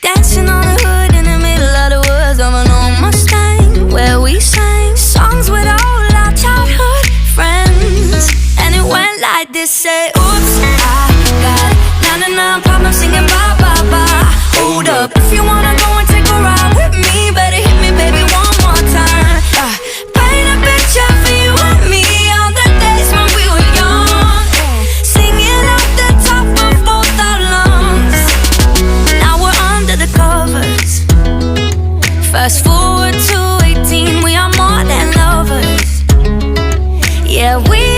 Dancing on the hood in the middle of the woods of an old Mustang, where we sang songs with all our childhood friends. And it went like this, say, oops, I got 99 problems singing bye, bye, bye. Hold up, if you wanna go and take a ride with me, better hit me, baby, one more time. Paint a picture for you and me on the days when we were young, singing at the top of both our lungs. Now we're under the covers. Fast forward to 18, we are more than lovers. Yeah, we